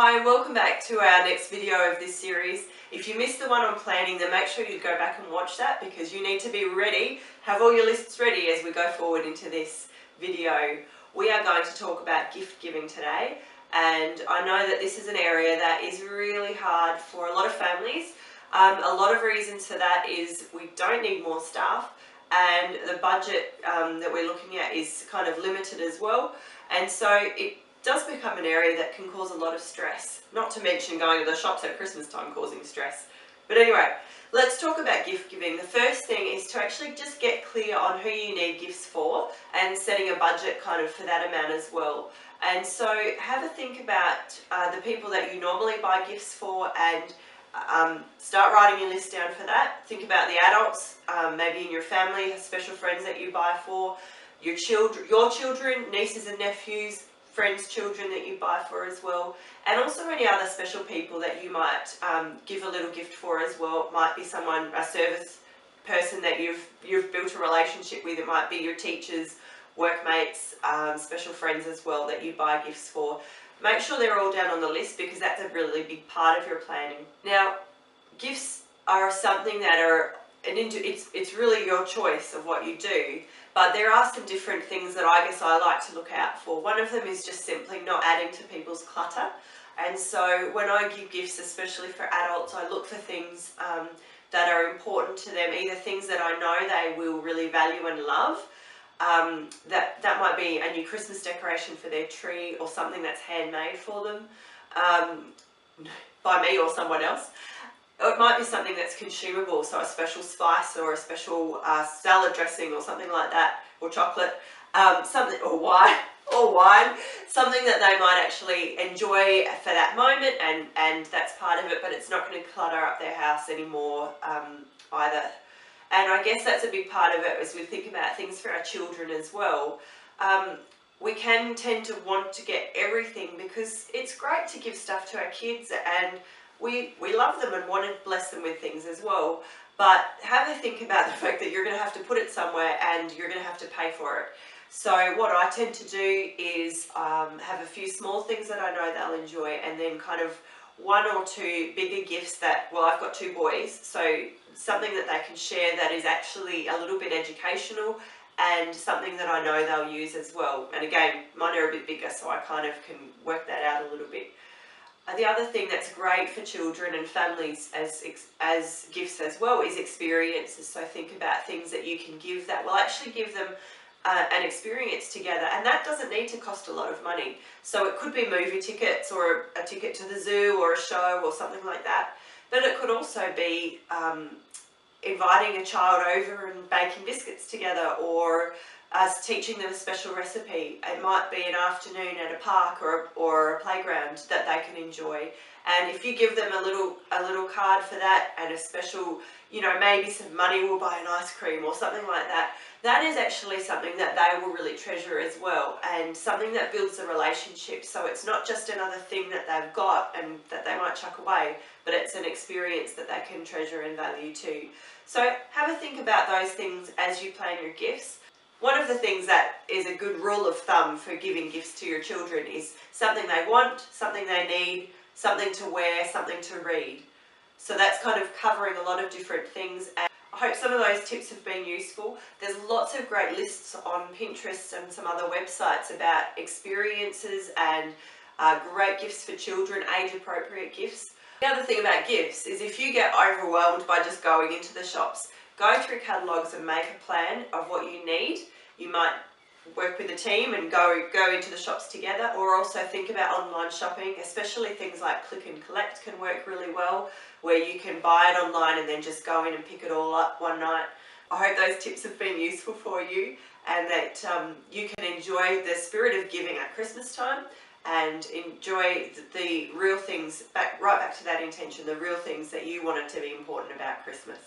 Hi and welcome back to our next video of this series. If you missed the one on planning, then make sure you go back and watch that because you need to be ready, have all your lists ready as we go forward into this video. We are going to talk about gift giving today, and I know that this is an area that is really hard for a lot of families. A lot of reasons for that is we don't need more staff, and the budget that we're looking at is kind of limited as well, and so it does become an area that can cause a lot of stress, not to mention going to the shops at Christmas time causing stress. But anyway, let's talk about gift giving. The first thing is to actually just get clear on who you need gifts for and setting a budget kind of for that amount as well. And so have a think about the people that you normally buy gifts for, and start writing your list down for that. Think about the adults, maybe in your family, special friends that you buy for, your children, nieces and nephews, friends' children that you buy for as well, and also any other special people that you might give a little gift for as well. It might be someone, a service person that you've built a relationship with. It might be your teachers, workmates, special friends as well that you buy gifts for. Make sure they're all down on the list because that's a really big part of your planning. Now, gifts are something that are it's really your choice of what you do, but there are some different things that I guess I like to look out for. One of them is just simply not adding to people's clutter, and so when I give gifts, especially for adults, I look for things that are important to them, either things that I know they will really value and love. That might be a new Christmas decoration for their tree, or something that's handmade for them by me or someone else. It might be something that's consumable, so a special spice or a special salad dressing or something like that, or chocolate, something, or wine, something that they might actually enjoy for that moment, and that's part of it, but it's not going to clutter up their house anymore either. And I guess that's a big part of it as we think about things for our children as well. We can tend to want to get everything because it's great to give stuff to our kids, and we love them and want to bless them with things as well, but have a think about the fact that you're going to have to put it somewhere and you're going to have to pay for it. So what I tend to do is have a few small things that I know they'll enjoy, and then kind of one or two bigger gifts that, well, I've got two boys, so something that they can share that is actually a little bit educational, and something that I know they'll use as well. And again, mine are a bit bigger, so I kind of can work that out a little bit. The other thing that's great for children and families as gifts as well is experiences. So think about things that you can give that will actually give them an experience together, and that doesn't need to cost a lot of money. So it could be movie tickets or a ticket to the zoo or a show or something like that, but it could also be inviting a child over and baking biscuits together, or us teaching them a special recipe. It might be an afternoon at a park or a playground that they can enjoy. And if you give them a little card for that, and a special, maybe some money will buy an ice cream or something like that, that is actually something that they will really treasure as well, and something that builds a relationship. So it's not just another thing that they've got and that they might chuck away, but it's an experience that they can treasure and value too. So have a think about those things as you plan your gifts. One of the things that is a good rule of thumb for giving gifts to your children is something they want, something they need, something to wear, something to read. So that's kind of covering a lot of different things, and I hope some of those tips have been useful. There's lots of great lists on Pinterest and some other websites about experiences and great gifts for children, age-appropriate gifts. The other thing about gifts is if you get overwhelmed by just going into the shops, go through catalogues and make a plan of what you need. You might work with a team and go into the shops together, or also think about online shopping, especially things like click and collect can work really well, where you can buy it online and then just go in and pick it all up one night. I hope those tips have been useful for you, and that you can enjoy the spirit of giving at Christmas time and enjoy the real things, right back to that intention, the real things that you want it to be important about Christmas.